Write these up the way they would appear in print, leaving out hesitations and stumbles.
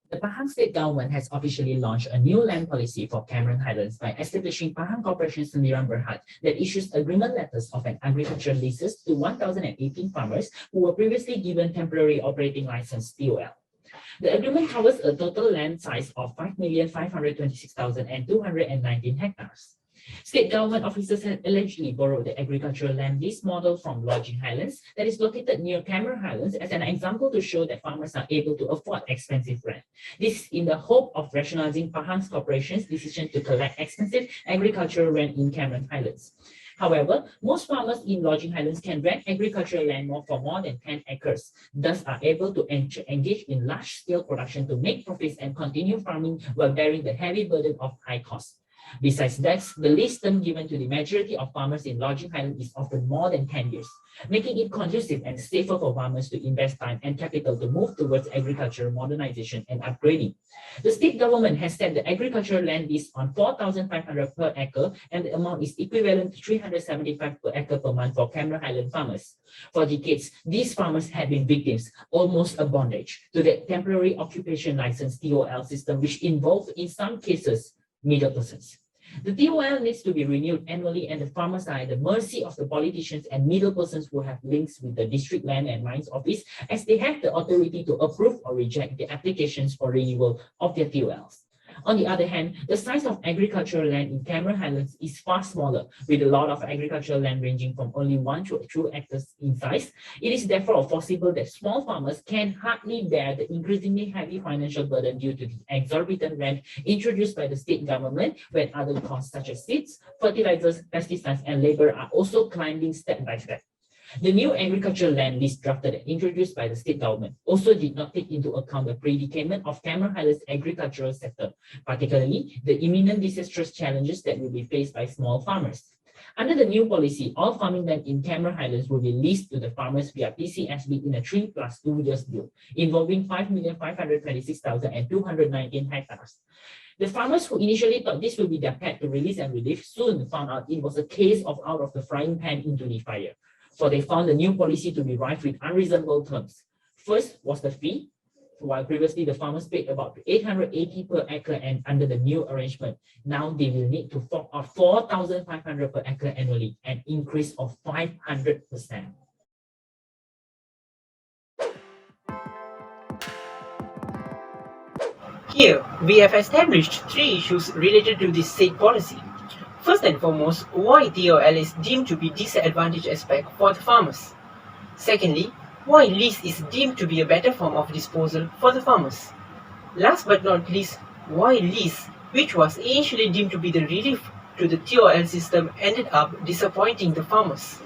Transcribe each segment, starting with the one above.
The Pahang state government has officially launched a new land policy for Cameron Highlands by establishing Pahang Corporation Sendirian Berhad that issues agreement letters of an agricultural leases to 1,018 farmers who were previously given temporary operating license (TOL). The agreement covers a total land size of 5,526,219 hectares. State government officers had allegedly borrowed the agricultural land lease model from Lodging Highlands that is located near Cameron Highlands as an example to show that farmers are able to afford expensive rent. This in the hope of rationalizing Pahang's corporation's decision to collect expensive agricultural rent in Cameron Highlands. However, most farmers in Lodging Highlands can rent agricultural land for more than 10 acres, thus are able to engage in large-scale production to make profits and continue farming while bearing the heavy burden of high costs. Besides that, the lease term given to the majority of farmers in Lodging Highlands is often more than 10 years, making it conducive and safer for farmers to invest time and capital to move towards agricultural modernization and upgrading. The state government has set the agricultural land lease on 4,500 per acre, and the amount is equivalent to 375 per acre per month for Cameron Highland farmers. For decades, these farmers have been victims, almost a bondage, to the temporary occupation license (TOL) system, which involved, in some cases, middle persons. The TOL needs to be renewed annually, and the farmers are at the mercy of the politicians and middle persons who have links with the District Land and Mines Office, as they have the authority to approve or reject the applications for renewal of their TOLs. On the other hand, the size of agricultural land in Cameron Highlands is far smaller, with a lot of agricultural land ranging from only 1 to 2 hectares in size. It is therefore foreseeable that small farmers can hardly bear the increasingly heavy financial burden due to the exorbitant rent introduced by the state government, when other costs such as seeds, fertilizers, pesticides, and labor are also climbing step by step. The new agricultural land lease drafted and introduced by the state government also did not take into account the predicament of Cameron Highlands' agricultural sector, particularly the imminent disastrous challenges that will be faced by small farmers. Under the new policy, all farming land in Cameron Highlands will be leased to the farmers via PCSB in a 3 + 2 years deal, involving 5,526,219 hectares. The farmers who initially thought this would be their path to release and relief soon found out it was a case of out of the frying pan into the fire, for they found the new policy to be rife with unreasonable terms. First was the fee. While previously the farmers paid about 880 per acre, and under the new arrangement, now they will need to fork out 4,500 per acre annually, an increase of 500%. Here, we have established 3 issues related to this state policy. First and foremost, why TOL is deemed to be disadvantaged aspect for the farmers. Secondly, why lease is deemed to be a better form of disposal for the farmers. Last but not least, why lease, which was initially deemed to be the relief to the TOL system, ended up disappointing the farmers.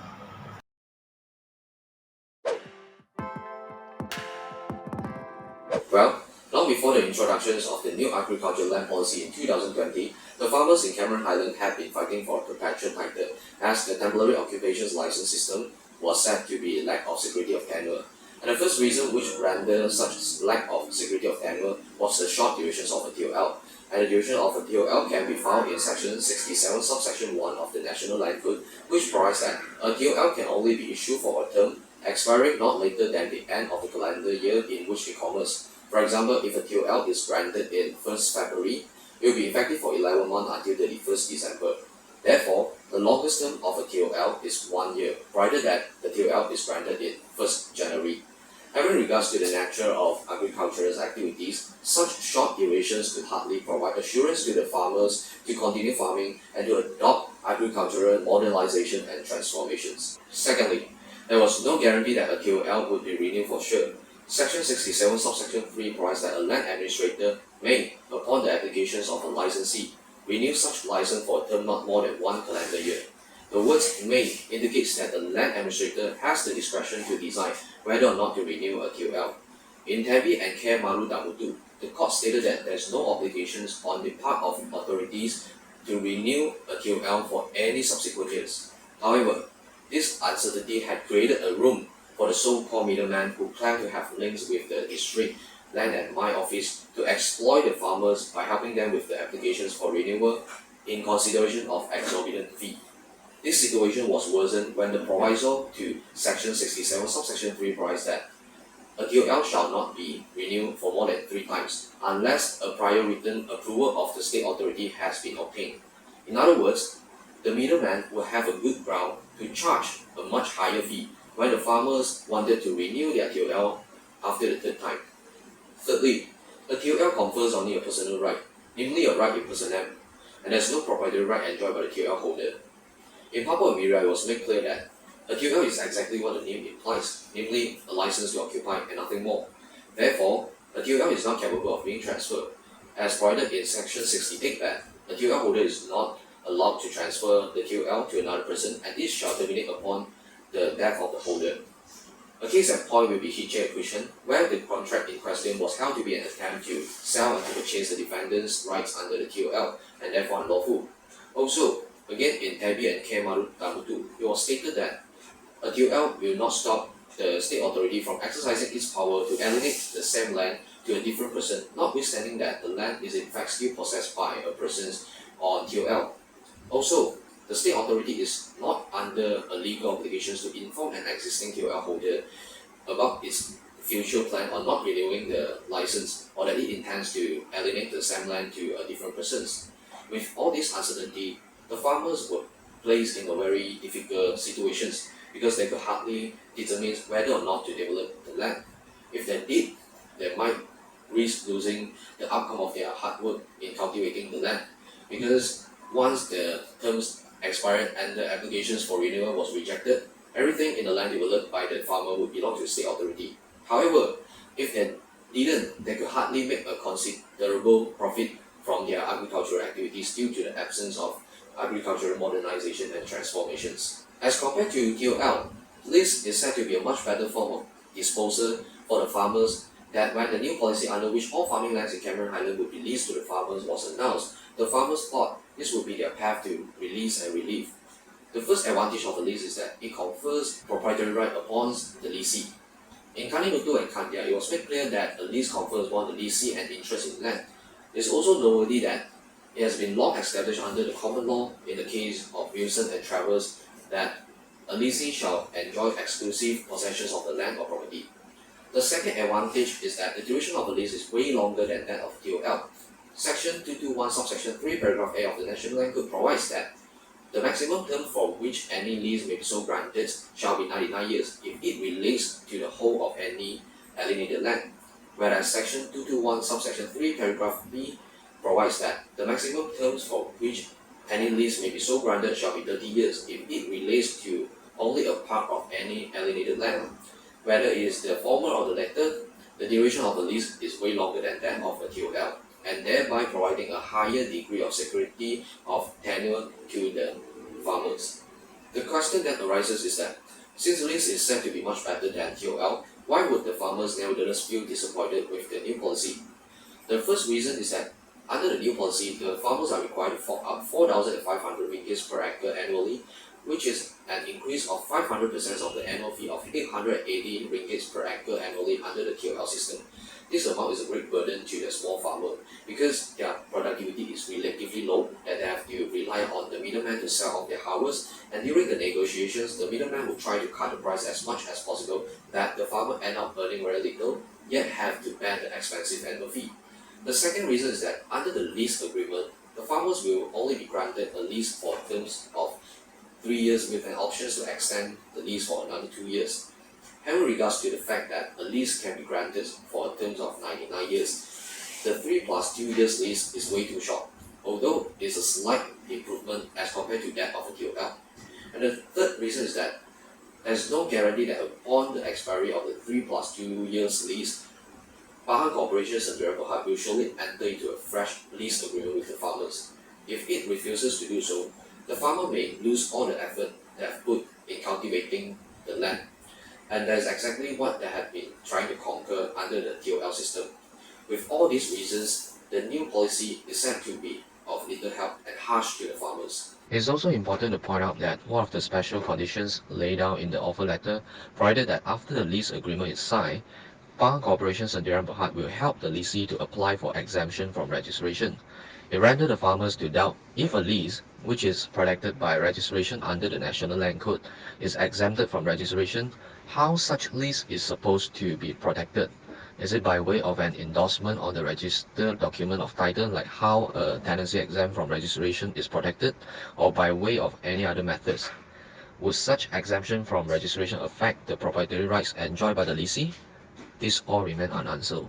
Well, long before the introductions of the new agricultural land policy in 2020, the farmers in Cameron Highland had been fighting for a perpetual title, as the temporary occupations license system was said to be a lack of security of tenure. And the first reason which rendered such lack of security of tenure was the short durations of a TOL. And the duration of a TOL can be found in section 67 subsection 1 of the National Land Code, which provides that a TOL can only be issued for a term expiring not later than the end of the calendar year in which it commences. For example, if a TOL is granted in 1st February, it will be effective for 11 months until 31st December. Therefore, the longest term of a TOL is 1 year, provided that the TOL is granted in 1st January. Having regards to the nature of agricultural activities, such short durations could hardly provide assurance to the farmers to continue farming and to adopt agricultural modernization and transformations. Secondly, there was no guarantee that a TOL would be renewed for sure. Section 67 subsection 3 provides that a land administrator may, upon the applications of a licensee, renew such license for a term not more than 1 calendar year. The words may indicates that the land administrator has the discretion to decide whether or not to renew a TOL. In Tabi and Care Maru Damutu, the court stated that there is no obligations on the part of authorities to renew a TOL for any subsequent years. However, this uncertainty had created a room for the so-called middlemen who claim to have links with the District Land and Mine Office to exploit the farmers by helping them with the applications for renewal in consideration of exorbitant fee. This situation was worsened when the proviso to section 67 subsection 3 provides that a TOL shall not be renewed renew for more than 3 times, unless a prior written approval of the state authority has been obtained. In other words, the middleman will have a good ground to charge a much higher fee when the farmers wanted to renew their TOL after the 3rd time. Thirdly, a TOL confers only a personal right, namely a right in personnel, and there is no proprietary right enjoyed by the TOL holder. In Papua New Guinea, it was made clear that a TOL is exactly what the name implies, namely a license to occupy and nothing more. Therefore, a TOL is not capable of being transferred, as provided in Section 68 that a TOL holder is not allowed to transfer the TOL to another person, and this shall terminate upon the death of the holder. A case in point will be Hiche acquisition, where the contract in question was held to be an attempt to sell and to purchase the defendant's rights under the TOL, and therefore unlawful. Also, again in Tabi and K. Tamutu, it was stated that a TOL will not stop the state authority from exercising its power to alienate the same land to a different person, notwithstanding that the land is in fact still possessed by a person on TOL. Also, the state authority is not under a legal obligation to inform an existing TOL holder about its future plan on not renewing the license, or that it intends to alienate the same land to a different person. With all this uncertainty, the farmers were placed in a very difficult situations because they could hardly determine whether or not to develop the land. If they did, they might risk losing the outcome of their hard work in cultivating the land, because once the terms expired and the applications for renewal was rejected, everything in the land developed by the farmer would belong to the state authority. However, if they didn't, they could hardly make a considerable profit from their agricultural activities due to the absence of agricultural modernization and transformations. As compared to TOL, lease is said to be a much better form of disposal for the farmers, that when the new policy under which all farming lands in Cameron Highlands would be leased to the farmers was announced, the farmers thought this would be their path to release and relief. The first advantage of a lease is that it confers proprietary right upon the leasee. In Kaninutu and Kandia, it was made clear that a lease confers upon the leasee an interest in land. It is also noteworthy that it has been long established under the common law in the case of Wilson and Travers that a leasee shall enjoy exclusive possessions of the land or property. The second advantage is that the duration of the lease is way longer than that of TOL. Section 221 subsection 3 paragraph A of the National Land Code provides that the maximum term for which any lease may be so granted shall be 99 years if it relates to the whole of any alienated land, whereas Section 221 subsection 3 paragraph B provides that the maximum terms for which any lease may be so granted shall be 30 years if it relates to only a part of any alienated land. Whether it is the former or the latter, the duration of the lease is way longer than that of a TOL, and thereby providing a higher degree of security of tenure to the farmers. The question that arises is that, since lease is said to be much better than TOL, why would the farmers nevertheless feel disappointed with the new policy? The first reason is that under the new policy, the farmers are required to fork out 4,500 ringgit per acre annually, which is an increase of 500% of the annual fee of 880 ringgit per acre annually under the TOL system. This amount is a great burden to the small farmer because their productivity is relatively low, and they have to rely on the middleman to sell off their harvest, and during the negotiations, the middleman will try to cut the price as much as possible that the farmer end up earning very little, yet have to bear the expensive annual fee. The second reason is that under the lease agreement, the farmers will only be granted a lease for terms of 3 years with an option to extend the lease for another 2 years. Having regards to the fact that a lease can be granted for terms of 99 years, the 3 plus 2 years lease is way too short, although it is a slight improvement as compared to that of a TOL. And the third reason is that there is no guarantee that upon the expiry of the 3 plus 2 years lease, Pahang Corporation Sdn Bhd will surely enter into a fresh lease agreement with the farmers. If it refuses to do so, the farmer may lose all the effort they have put in cultivating the land. And that is exactly what they have been trying to conquer under the TOL system. With all these reasons, the new policy is said to be of little help and harsh to the farmers. It is also important to point out that one of the special conditions laid out in the offer letter provided that after the lease agreement is signed, Pahang Corporation Sdn Bhd will help the lessee to apply for exemption from registration. It rendered the farmers to doubt if a lease, which is protected by registration under the National Land Code, is exempted from registration, how such lease is supposed to be protected. Is it by way of an endorsement on the registered document of title, like how a tenancy exempt from registration is protected, or by way of any other methods? Would such exemption from registration affect the proprietary rights enjoyed by the lessee? These all remain unanswered.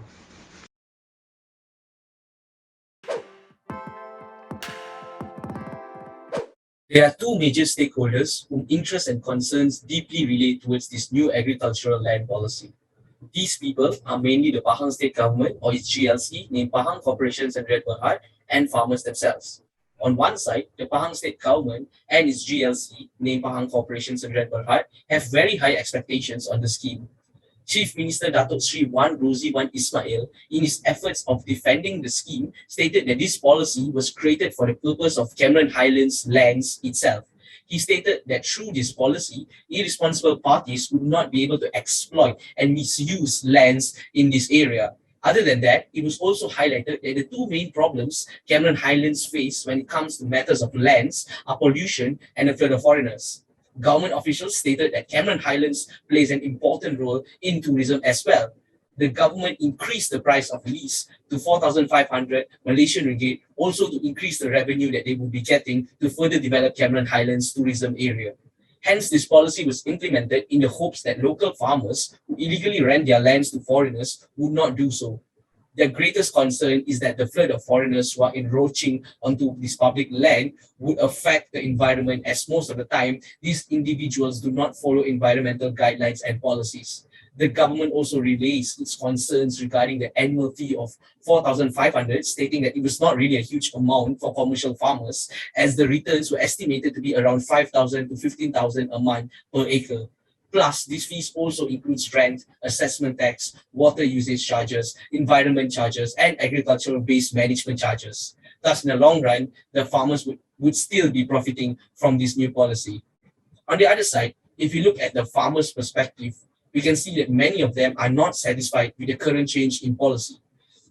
There are two major stakeholders whom interests and concerns deeply relate towards this new agricultural land policy. These people are mainly the Pahang state government or its GLC, named Pahang Corporation Sdn Bhd, and farmers themselves. On one side, the Pahang state government and its GLC, named Pahang Corporation Sdn Bhd, have very high expectations on the scheme. Chief Minister Datuk Sri Wan Rozi Wan Ismail, in his efforts of defending the scheme, stated that this policy was created for the purpose of Cameron Highlands lands itself. He stated that through this policy, irresponsible parties would not be able to exploit and misuse lands in this area. Other than that, it was also highlighted that the two main problems Cameron Highlands face when it comes to matters of lands are pollution and the flood of foreigners. Government officials stated that Cameron Highlands plays an important role in tourism as well. The government increased the price of lease to 4,500 Malaysian ringgit, also to increase the revenue that they would be getting to further develop Cameron Highlands tourism area. Hence, this policy was implemented in the hopes that local farmers who illegally rent their lands to foreigners would not do so. Their greatest concern is that the flood of foreigners who are encroaching onto this public land would affect the environment, as most of the time, these individuals do not follow environmental guidelines and policies. The government also relays its concerns regarding the annual fee of 4,500, stating that it was not really a huge amount for commercial farmers, as the returns were estimated to be around 5,000 to 15,000 a month per acre. Plus, these fees also includes rent, assessment tax, water usage charges, environment charges, and agricultural-based management charges. Thus, in the long run, the farmers would still be profiting from this new policy. On the other side, if you look at the farmers' perspective, we can see that many of them are not satisfied with the current change in policy.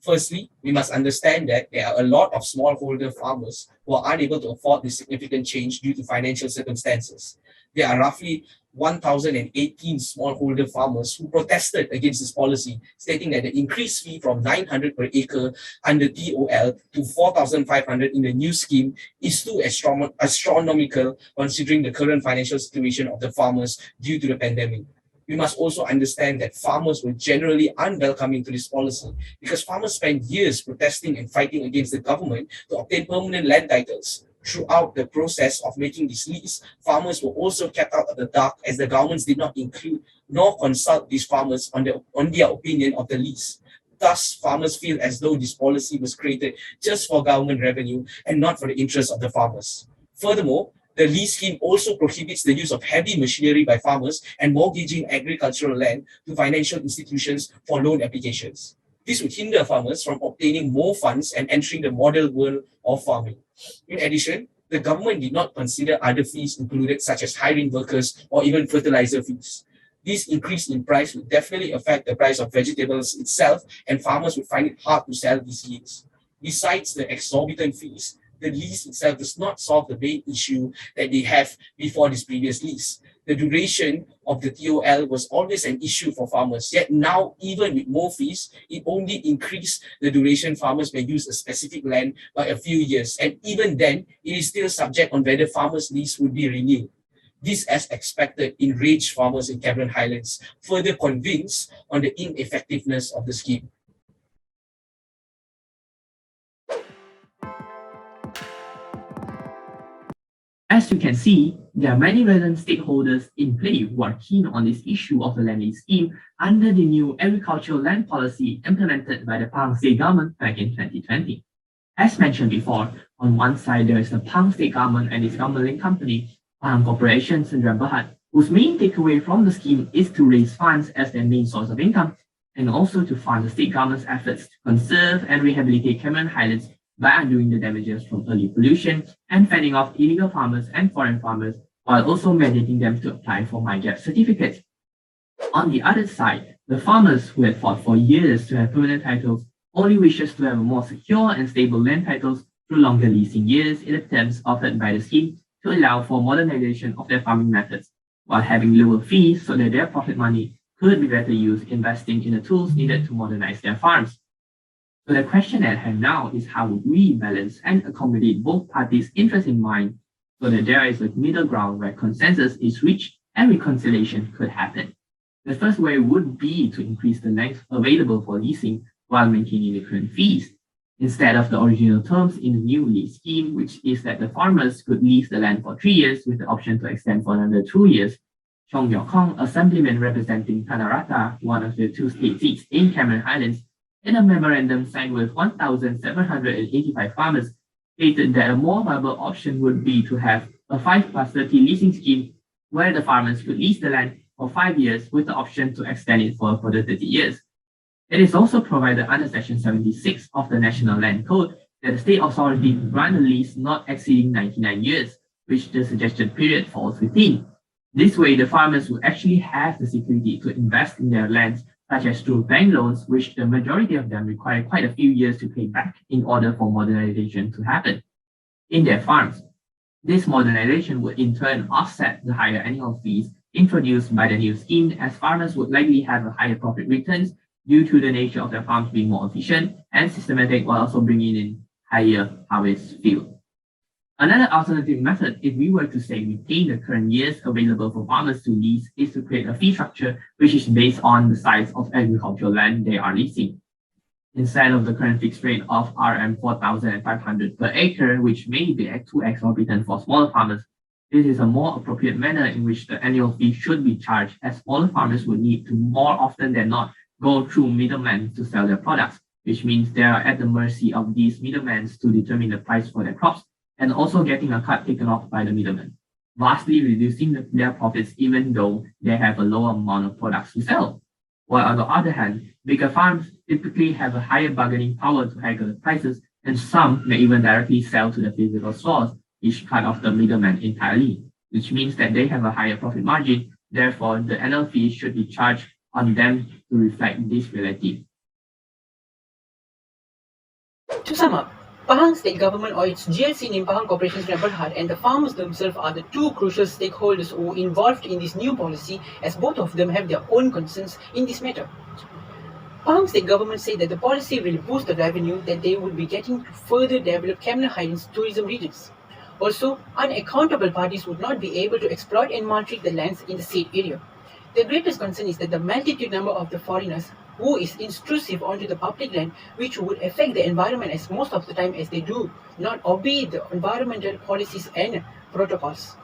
Firstly, we must understand that there are a lot of smallholder farmers who are unable to afford this significant change due to financial circumstances. There are roughly 1,018 smallholder farmers who protested against this policy, stating that the increased fee from 900 per acre under TOL to 4,500 in the new scheme is too astronomical considering the current financial situation of the farmers due to the pandemic. We must also understand that farmers were generally unwelcoming to this policy because farmers spent years protesting and fighting against the government to obtain permanent land titles. Throughout the process of making this lease, farmers were also kept out of the dark as the governments did not include nor consult these farmers on their opinion of the lease. Thus, farmers feel as though this policy was created just for government revenue and not for the interests of the farmers. Furthermore, the lease scheme also prohibits the use of heavy machinery by farmers and mortgaging agricultural land to financial institutions for loan applications. This would hinder farmers from obtaining more funds and entering the model world of farming. In addition, the government did not consider other fees included, such as hiring workers or even fertilizer fees. This increase in price would definitely affect the price of vegetables itself, and farmers would find it hard to sell these yields. Besides the exorbitant fees, the lease itself does not solve the main issue that they have before this previous lease. The duration of the TOL was always an issue for farmers, yet now, even with more fees, it only increased the duration farmers may use a specific land by a few years, and even then, it is still subject on whether farmers' lease would be renewed. This, as expected, enraged farmers in Cameron Highlands, further convinced on the ineffectiveness of the scheme. As you can see, there are many relevant stakeholders in play who are keen on this issue of the land lease scheme under the new agricultural land policy implemented by the Pahang State Government back in 2020. As mentioned before, on one side there is the Pahang State Government and its government-linked company, Pahang Corporation Sdn Bhd, whose main takeaway from the scheme is to raise funds as their main source of income, and also to fund the state government's efforts to conserve and rehabilitate Cameron Highlands by undoing the damages from early pollution and fending off illegal farmers and foreign farmers, while also mandating them to apply for MyGap certificates. On the other side, the farmers who had fought for years to have permanent titles only wishes to have a more secure and stable land titles through longer leasing years in the terms offered by the scheme to allow for modernization of their farming methods, while having lower fees so that their profit money could be better used investing in the tools needed to modernize their farms. So the question at hand now is how would we balance and accommodate both parties' interests in mind so that there is a middle ground where consensus is reached and reconciliation could happen. The first way would be to increase the length available for leasing while maintaining the current fees. Instead of the original terms in the new lease scheme, which is that the farmers could lease the land for 3 years with the option to extend for another 2 years, Chong Yok-Kong, Assemblyman representing Tanarata, one of the 2 state seats in Cameron Highlands, in a memorandum signed with 1,785 farmers, stated that a more viable option would be to have a 5+30 leasing scheme where the farmers could lease the land for 5 years with the option to extend it for a further 30 years. It is also provided under Section 76 of the National Land Code that the state authority grant a lease not exceeding 99 years, which the suggested period falls within. This way, the farmers will actually have the security to invest in their lands, such as through bank loans, which the majority of them require quite a few years to pay back in order for modernization to happen in their farms. This modernization would in turn offset the higher annual fees introduced by the new scheme, as farmers would likely have a higher profit returns due to the nature of their farms being more efficient and systematic, while also bringing in higher harvest yield. Another alternative method, if we were to say retain the current years available for farmers to lease, is to create a fee structure which is based on the size of agricultural land they are leasing. Instead of the current fixed rate of RM 4,500 per acre, which may be too exorbitant for smaller farmers, this is a more appropriate manner in which the annual fee should be charged, as smaller farmers would need to more often than not go through middlemen to sell their products, which means they are at the mercy of these middlemen to determine the price for their crops, and also getting a cut taken off by the middlemen, vastly reducing their profits even though they have a lower amount of products to sell. While on the other hand, bigger farms typically have a higher bargaining power to haggle the prices, and some may even directly sell to the physical stores, which cut off the middleman entirely, which means that they have a higher profit margin. Therefore, the annual fee should be charged on them to reflect this reality. To sum up, Pahang state government or its GLC named Pahang Corporations Berhad and the farmers themselves are the two crucial stakeholders who are involved in this new policy, as both of them have their own concerns in this matter. Pahang state government said that the policy will boost the revenue that they would be getting to further develop Cameron Highlands tourism regions. Also, unaccountable parties would not be able to exploit and maltreat the lands in the said area. The greatest concern is that the multitude number of the foreigners who is intrusive onto the public land, which would affect the environment as most of the time as they do not obey the environmental policies and protocols.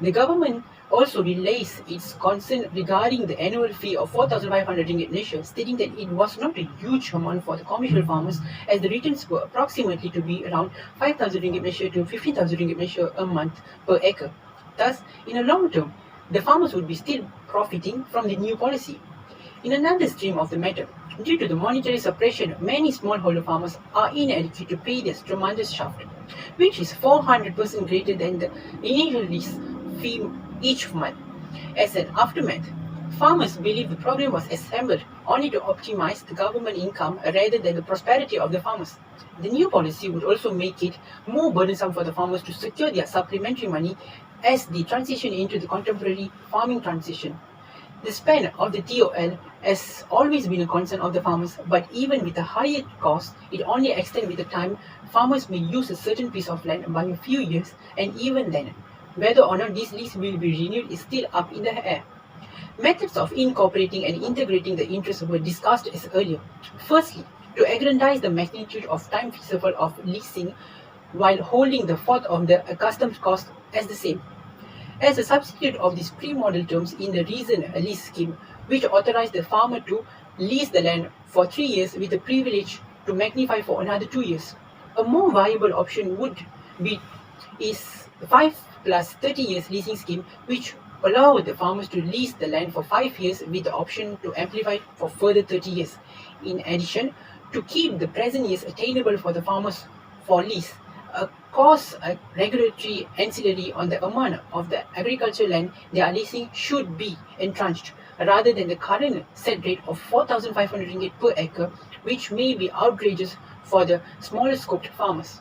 The government also relays its concern regarding the annual fee of 4,500 ringgit Malaysia, stating that it was not a huge amount for the commercial farmers, as the returns were approximately to be around 5,000 ringgit Malaysia to 15,000 ringgit Malaysia a month per acre. Thus, in the long term, the farmers would be still profiting from the new policy. In another stream of the matter, due to the monetary suppression, many smallholder farmers are inadequate to pay their tremendous shaft, which is 400% greater than the initial lease fee each month. As an aftermath, farmers believe the program was assembled only to optimize the government income rather than the prosperity of the farmers. The new policy would also make it more burdensome for the farmers to secure their supplementary money as they transition into the contemporary farming transition. The span of the TOL has always been a concern of the farmers, but even with a higher cost, it only extends with the time farmers may use a certain piece of land by a few years, and even then, whether or not this lease will be renewed is still up in the air. Methods of incorporating and integrating the interests were discussed as earlier. Firstly, to aggrandize the magnitude of time feasible of leasing while holding the fourth of the accustomed cost as the same. As a substitute of these pre-model terms in the recent lease scheme, which authorized the farmer to lease the land for 3 years with the privilege to magnify for another 2 years. A more viable option would be is 5+30 years leasing scheme, which allow the farmers to lease the land for 5 years with the option to amplify for further 30 years. In addition, to keep the present years attainable for the farmers for lease, a cost regulatory ancillary on the amount of the agricultural land they are leasing should be entrenched, rather than the current set rate of 4,500 ringgit per acre, which may be outrageous for the smaller scoped farmers.